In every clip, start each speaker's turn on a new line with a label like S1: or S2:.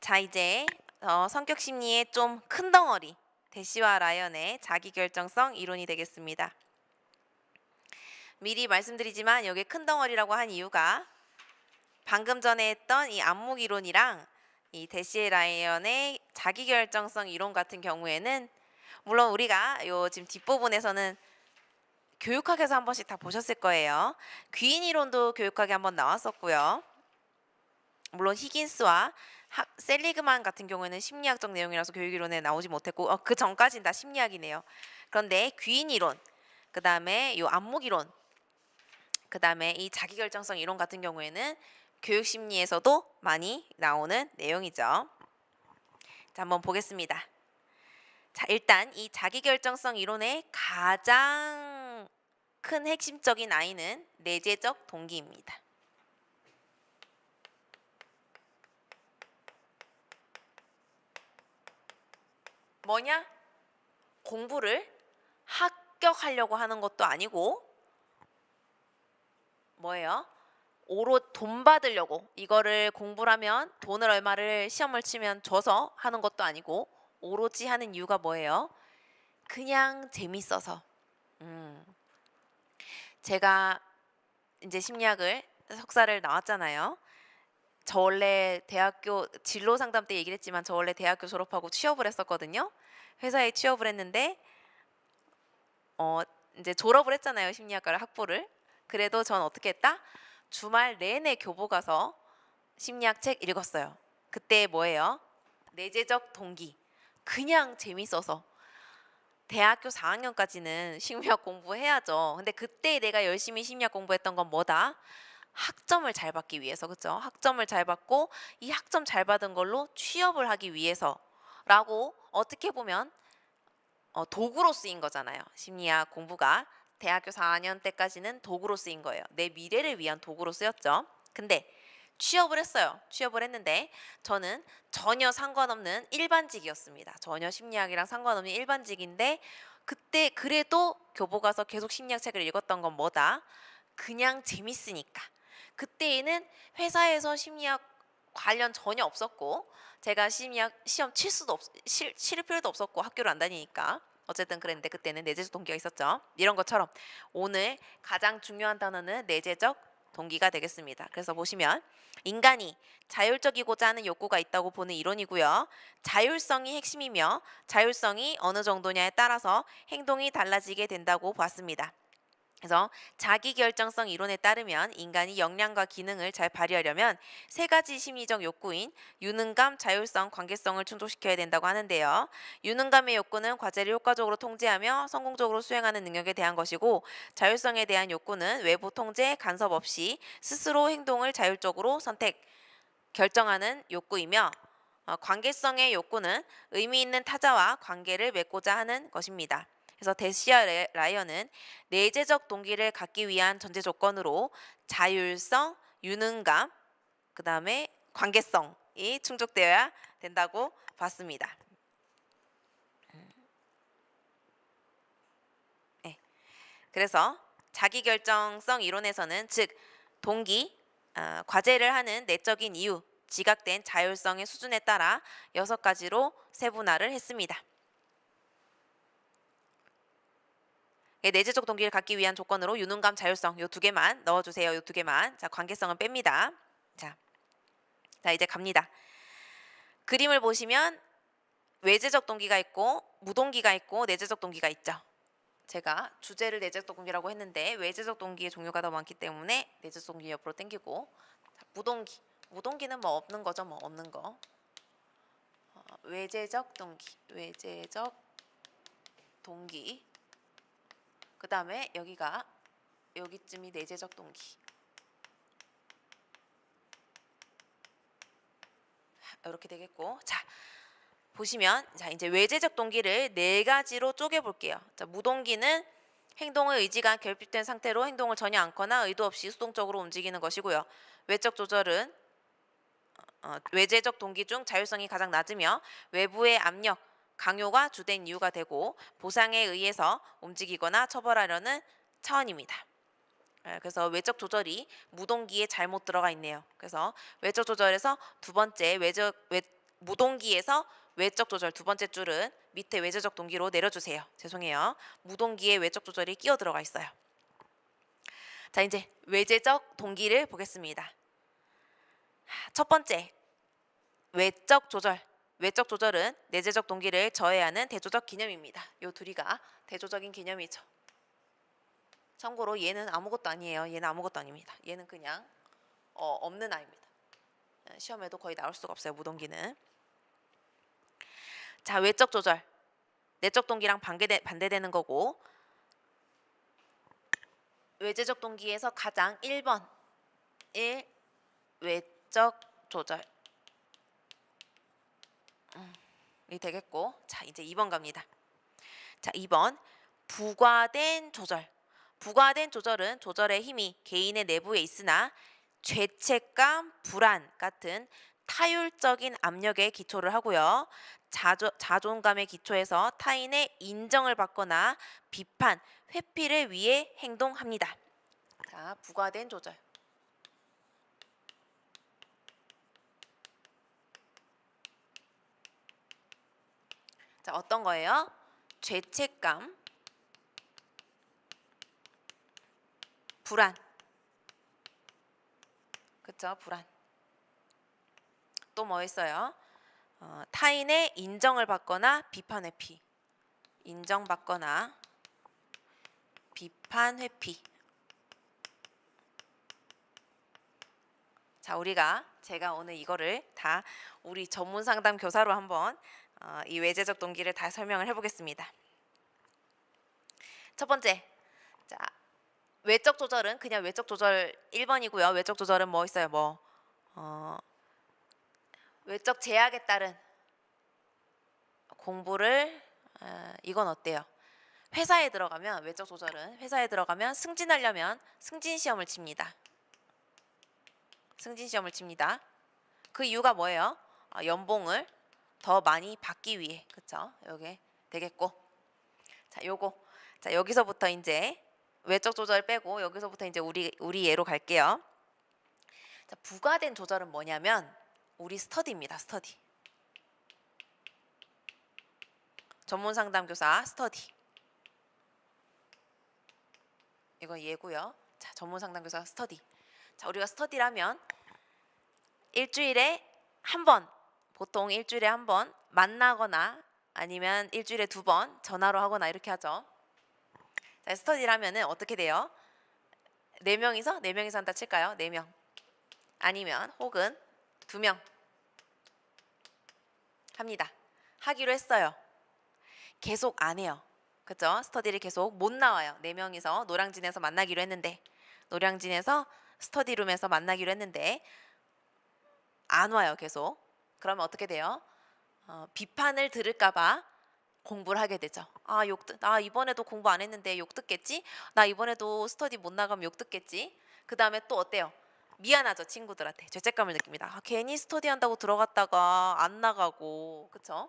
S1: 자, 이제 성격 심리의 좀 큰 덩어리, 대시와 라이언의 자기결정성 이론이 되겠습니다. 미리 말씀드리지만 여기 큰 덩어리라고 한 이유가 방금 전에 했던 이 안목 이론이랑 이 대시의 라이언의 자기결정성 이론 같은 경우에는 물론 우리가 요 지금 뒷부분에서는 교육학에서 한 번씩 다 보셨을 거예요. 귀인 이론도 교육학에 한번 나왔었고요. 물론 히긴스와 셀리그만 같은 경우에는 심리학적 내용이라서 교육이론에 나오지 못했고 그 전까지는 다 심리학이네요. 그런데 귀인 이론, 그 다음에 이 안목 이론, 그 다음에 이 자기결정성 이론 같은 경우에는 교육심리에서도 많이 나오는 내용이죠. 자, 한번 보겠습니다. 자, 일단 이 자기결정성 이론의 가장 큰 핵심적인 아이는 내재적 동기입니다. 뭐냐? 공부를 합격하려고 하는 것도 아니고 뭐예요? 오롯 돈 받으려고 이거를 공부를 하면 돈을 얼마를 시험을 치면 줘서 하는 것도 아니고 오로지 하는 이유가 뭐예요? 그냥 재밌어서. 제가 이제 심리학을 석사를 나왔잖아요. 저 원래 대학교 진로 상담 때 얘기를 했지만 저 원래 대학교 졸업하고 취업을 했었거든요. 회사에 취업을 했는데 이제 졸업을 했잖아요. 심리학과를 학부를. 그래도 전 어떻게 했다? 주말 내내 교보 가서 심리학 책 읽었어요. 그때 뭐예요? 내재적 동기. 그냥 재밌어서. 대학교 4학년까지는 심리학 공부해야죠. 근데 그때 내가 열심히 심리학 공부했던 건 뭐다? 학점을 잘 받기 위해서, 그죠? 학점을 잘 받고 이 학점 잘 받은 걸로 취업을 하기 위해서라고 어떻게 보면 도구로 쓰인 거잖아요. 심리학 공부가 대학교 4학년 때까지는 도구로 쓰인 거예요. 내 미래를 위한 도구로 쓰였죠. 근데 취업을 했어요. 취업을 했는데 저는 전혀 상관없는 일반직이었습니다. 전혀 심리학이랑 상관없는 일반직인데 그때 그래도 교보 가서 계속 심리학 책을 읽었던 건 뭐다? 그냥 재밌으니까. 그때에는 회사에서 심리학 관련 전혀 없었고 제가 심리학 시험 칠 필요도 없었고 학교를 안 다니니까 어쨌든 그랬는데 그때는 내재적 동기가 있었죠. 이런 것처럼 오늘 가장 중요한 단어는 내재적 동기가 되겠습니다. 그래서 보시면 인간이 자율적이고자 하는 욕구가 있다고 보는 이론이고요. 자율성이 핵심이며 자율성이 어느 정도냐에 따라서 행동이 달라지게 된다고 봤습니다. 그래서 자기결정성 이론에 따르면 인간이 역량과 기능을 잘 발휘하려면 세 가지 심리적 욕구인 유능감, 자율성, 관계성을 충족시켜야 된다고 하는데요. 유능감의 욕구는 과제를 효과적으로 통제하며 성공적으로 수행하는 능력에 대한 것이고 자율성에 대한 욕구는 외부 통제, 간섭 없이 스스로 행동을 자율적으로 결정하는 욕구이며 관계성의 욕구는 의미 있는 타자와 관계를 맺고자 하는 것입니다. 그래서 대시와 라이언은 내재적 동기를 갖기 위한 전제 조건으로 자율성, 유능감, 그 다음에 관계성이 충족되어야 된다고 봤습니다. 네. 그래서 자기결정성 이론에서는 즉 동기, 과제를 하는 내적인 이유, 지각된 자율성의 수준에 따라 6가지로 세분화를 했습니다. 내재적 동기를 갖기 위한 조건으로 유능감, 자율성 요 2개만 넣어주세요. 요 2개만. 자, 관계성은 뺍니다. 자, 이제 갑니다. 그림을 보시면 외재적 동기가 있고 무동기가 있고 내재적 동기가 있죠. 제가 주제를 내재적 동기라고 했는데 외재적 동기의 종류가 더 많기 때문에 내재적 동기 옆으로 당기고 자, 무동기는 뭐 없는 거죠. 뭐 없는 거. 외재적 동기 그 다음에 여기쯤이 내재적 동기. 이렇게 되겠고, 자 보시면 자 이제 외재적 동기를 4가지로 쪼개 볼게요. 자, 무동기는 행동의 의지가 결핍된 상태로 행동을 전혀 않거나 의도 없이 수동적으로 움직이는 것이고요. 외적 조절은 외재적 동기 중 자율성이 가장 낮으며 외부의 압력, 강요가 주된 이유가 되고 보상에 의해서 움직이거나 처벌하려는 차원입니다. 그래서 외적 조절이 무동기에 잘못 들어가 있네요. 그래서 외적 조절에서 두 번째 무동기에서 외적 조절 두 번째 줄은 밑에 외제적 동기로 내려주세요. 죄송해요. 무동기에 외적 조절이 끼어 들어가 있어요. 자, 이제 외제적 동기를 보겠습니다. 첫 번째, 외적 조절. 외적 조절은 내재적 동기를 저해하는 대조적 개념입니다. 요 둘이가 대조적인 개념이죠. 참고로 얘는 아무것도 아니에요. 얘는 아무것도 아닙니다. 얘는 그냥 없는 아입니다. 시험에도 거의 나올 수가 없어요. 무동기는. 자, 외적 조절. 내적 동기랑 반대되는 거고, 외제적 동기에서 가장 1번 1. 외적 조절 이 되겠고, 자 이제 2번 갑니다. 자 2번 부과된 조절. 부과된 조절은 조절의 힘이 개인의 내부에 있으나 죄책감, 불안 같은 타율적인 압력에 기초를 하고요. 자존감의 기초에서 타인의 인정을 받거나 비판, 회피를 위해 행동합니다. 자, 부과된 조절. 자, 어떤 거예요? 죄책감, 불안. 그쵸? 불안. 또 뭐 있어요? 타인의 인정을 받거나 비판 회피. 인정받거나 비판 회피. 자, 제가 오늘 이거를 다 우리 전문 상담 교사로 한번 이 외제적 동기를 다 설명을 해보겠습니다. 첫 번째, 자 외적 조절은 그냥 외적 조절 1번이고요. 외적 조절은 뭐 있어요? 외적 제약에 따른 공부를 이건 어때요? 회사에 들어가면 외적 조절은 회사에 들어가면 승진하려면 승진 시험을 칩니다. 승진 시험을 칩니다. 그 이유가 뭐예요? 연봉을 더 많이 받기 위해. 그쵸? 요게 되겠고. 자, 요거. 자, 여기서부터 이제 외적 조절 빼고 여기서부터 이제 우리 예로 갈게요. 자, 부과된 조절은 뭐냐면 우리 스터디입니다. 스터디. 전문 상담 교사 스터디. 이거 예고요. 자, 전문 상담 교사 스터디. 자, 우리가 스터디라면 일주일에 한 번, 보통 일주일에 한 번 만나거나 아니면 일주일에 2번 전화로 하거나 이렇게 하죠. 자, 스터디라면은 어떻게 돼요? 4명이서 한다 칠까요? 4명. 아니면 혹은 2명 합니다. 하기로 했어요. 계속 안 해요. 그죠? 스터디를 계속 못 나와요. 4명이서 노량진에서 만나기로 했는데, 노량진에서 스터디룸에서 만나기로 했는데 안 와요. 계속. 그러면 어떻게 돼요? 비판을 들을까봐 공부를 하게 되죠. 나 이번에도 공부 안 했는데 욕 듣겠지? 나 이번에도 스터디 못 나가면 욕 듣겠지? 그 다음에 또 어때요? 미안하죠. 친구들한테 죄책감을 느낍니다. 괜히 스터디 한다고 들어갔다가 안 나가고. 그쵸?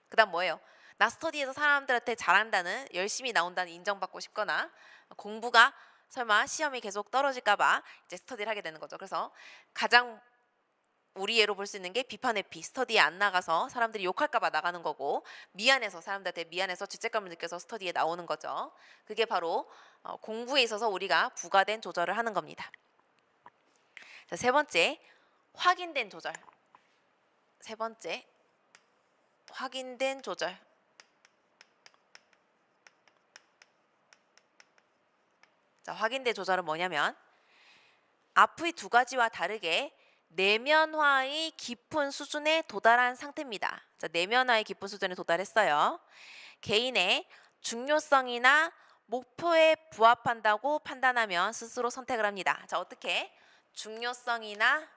S1: 그 다음 뭐예요? 나 스터디에서 사람들한테 잘한다는, 열심히 나온다는 인정받고 싶거나, 공부가 설마 시험이 계속 떨어질까봐 이제 스터디를 하게 되는 거죠. 그래서 가장 우리 예로 볼 수 있는 게 비판 회피, 스터디에 안 나가서 사람들이 욕할까봐 나가는 거고, 미안해서 사람들한테 미안해서 죄책감을 느껴서 스터디에 나오는 거죠. 그게 바로 공부에 있어서 우리가 부과된 조절을 하는 겁니다. 자, 세 번째, 확인된 조절. 세 번째, 확인된 조절. 자, 확인된 조절은 뭐냐면 앞의 두 가지와 다르게 내면화의 깊은 수준에 도달한 상태입니다. 자, 내면화의 깊은 수준에 도달했어요. 개인의 중요성이나 목표에 부합한다고 판단하면 스스로 선택을 합니다. 자, 어떻게? 중요성이나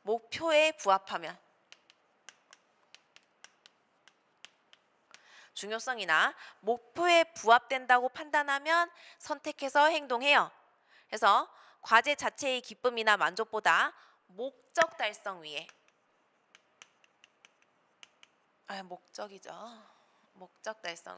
S1: 목표에 부합하면, 중요성이나 목표에 부합된다고 판단하면 선택해서 행동해요. 그래서 과제 자체의 기쁨이나 만족보다 목적 달성 위에, 목적이죠. 목적 달성